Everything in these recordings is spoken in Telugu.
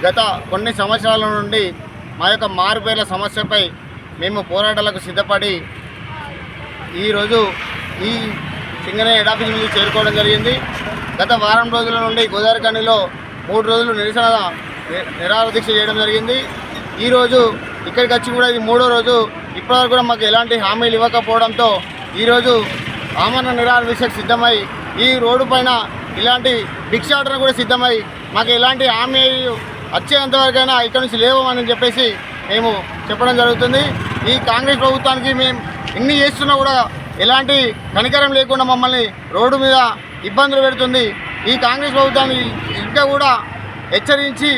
గత కొన్ని సంవత్సరాల నుండి మా యొక్క మారుపేర్ల సమస్యపై మేము పోరాటాలకు సిద్ధపడి ఈరోజు ఈ సింగరేణి హెడ్ ఆఫీస్ ముందు చేరుకోవడం జరిగింది. గత వారం రోజుల నుండి గోదావరిఖనిలో 3 రోజులు నిరాహార దీక్ష చేయడం జరిగింది. ఈరోజు ఇక్కడికి వచ్చి కూడా ఇది 3వ రోజు. ఇప్పటివరకు కూడా మాకు ఎలాంటి హామీలు ఇవ్వకపోవడంతో ఈరోజు ఆమరణ నిరాహార దీక్షకు సిద్ధమై ఈ రోడ్డు పైన ఇలాంటి భిక్షాటన కూడా సిద్ధమై మాకు ఎలాంటి హామీ వచ్చేంతవరకైనా ఇక్కడ నుంచి లేవమని చెప్పేసి మేము చెప్పడం జరుగుతుంది. ఈ కాంగ్రెస్ ప్రభుత్వానికి మేము ఇన్ని చేస్తున్నా కూడా ఎలాంటి కనికరం లేకుండా మమ్మల్ని రోడ్డు మీద ఇబ్బందులు పెడుతుంది. ఈ కాంగ్రెస్ ప్రభుత్వాన్ని ఇంకా కూడా హెచ్చరించి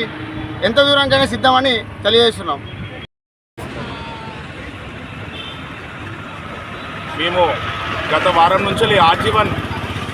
ఎంత దూరంకైనా సిద్ధమని తెలియజేస్తున్నాం. మేము గత వారం నుంచి ఆజీవన్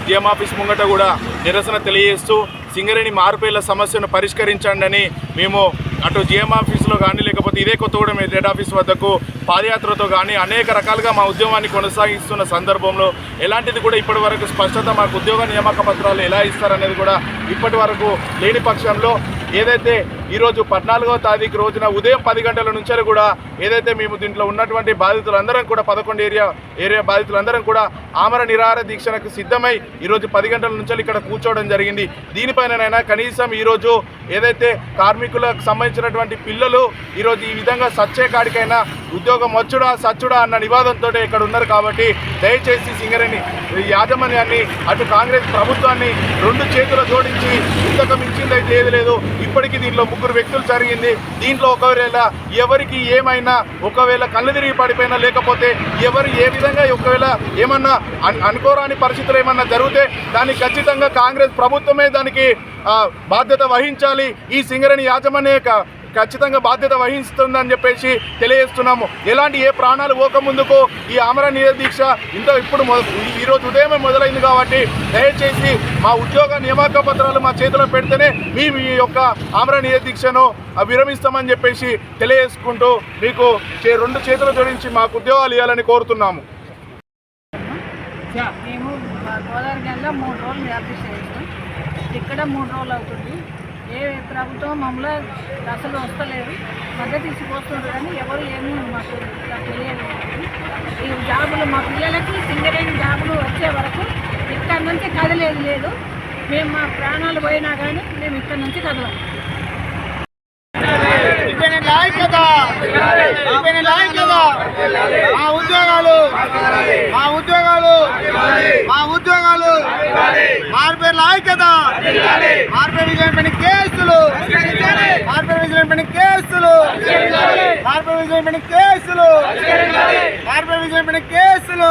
జీఎం ఆఫీస్ ముంగట కూడా నిరసన తెలియజేస్తూ సింగరేణి మారుపేర్ల సమస్యను పరిష్కరించండి అని మేము అటు జీఎం ఆఫీసులో కానీ లేకపోతే ఇదే కొత్తగూడెం హెడ్ ఆఫీస్ వద్దకు పాదయాత్రతో కానీ అనేక రకాలుగా మా ఉద్యమాన్ని కొనసాగిస్తున్న సందర్భంలో ఎలాంటిది కూడా ఇప్పటి వరకు స్పష్టత మాకు ఉద్యోగ నియామక పత్రాలు ఎలా ఇస్తారనేది కూడా ఇప్పటి వరకు లేని పక్షంలో ఏదైతే ఈరోజు 14వ తారీఖు రోజున ఉదయం 10 గంటల నుంచి కూడా ఏదైతే మేము దీంట్లో ఉన్నటువంటి బాధితులందరం కూడా 11 ఏరియా బాధితులందరం కూడా ఆమరణ నిరాహార దీక్షలకు సిద్ధమై ఈరోజు 10 గంటల నుంచి ఇక్కడ కూర్చోవడం జరిగింది. దీనిపైనైనా కనీసం ఈరోజు ఏదైతే కార్మికులకు సంబంధించినటువంటి పిల్లలు ఈరోజు ఈ విధంగా సచ్చే కాడికైనా ఉద్యోగం వచ్చుడా సచ్చుడా అన్న నివాదంతో ఇక్కడ ఉన్నారు. కాబట్టి దయచేసి సింగరేణి యాజమాన్యాన్ని అటు కాంగ్రెస్ ప్రభుత్వాన్ని 2 చేతులు జోడించి ఇంతకు మించింది అయితే ఏది లేదు. ఇప్పటికీ దీంట్లో 3 వ్యక్తులు జరిగింది. దీంట్లో ఒకవేళ ఎవరికి ఏమైనా ఒకవేళ కళ్ళు తిరిగి పడిపోయినా లేకపోతే ఎవరు ఏ విధంగా ఒకవేళ ఏమన్నా అనుకోరాని పరిస్థితులు ఏమన్నా జరిగితే దానికి ఖచ్చితంగా కాంగ్రెస్ ప్రభుత్వమే దానికి బాధ్యత వహించాలి. ఈ సింగరేణి యాజమాన్య ఖచ్చితంగా బాధ్యత వహిస్తుందని చెప్పేసి తెలియజేస్తున్నాము. ఎలాంటి ఏ ప్రాణాలు పోకముందుకు ఈ ఆమరణ నిరాహార దీక్ష ఇప్పుడు ఈరోజు ఉదయమే మొదలైంది. కాబట్టి దయచేసి మా ఉద్యోగ నియామక పత్రాలు మా చేతిలో పెడితేనే మీ యొక్క ఆమరణ నిరాహార దీక్షను విరమిస్తామని చెప్పేసి తెలియజేసుకుంటూ మీకు 2 చేతులు జోడించి మాకు ఉద్యోగాలు ఇవ్వాలని కోరుతున్నాము. మేము గోదావరిఖనిలో 3 రోజులు నిరాహార చేస్తాం. ఇక్కడ 3 రోజులు అవుతుంది. ఏ ప్రభుత్వం మమ్మల్ని అసలు వస్తలేదు, మద్దతు తీసుకొస్తున్నారు కానీ ఎవరు ఏమీ మాకు తెలియదు. ఈ జాబులు మా పిల్లలకి సింగరేణి జాబులు వచ్చే వరకు ఇక్కడ నుంచి కదలేదు లేదు. మేము మా ప్రాణాలు పోయినా కానీ మేము ఇక్కడ నుంచి కదలం. మార్పేర్ల ఐక్యత, మార్పేర్ విజయమైన కేసులు, మార్పేర్ విజయమైన కేసులు, మార్పేర్ విజయమైన కేసులు, మార్పేర్ విజయమైన కేసులు.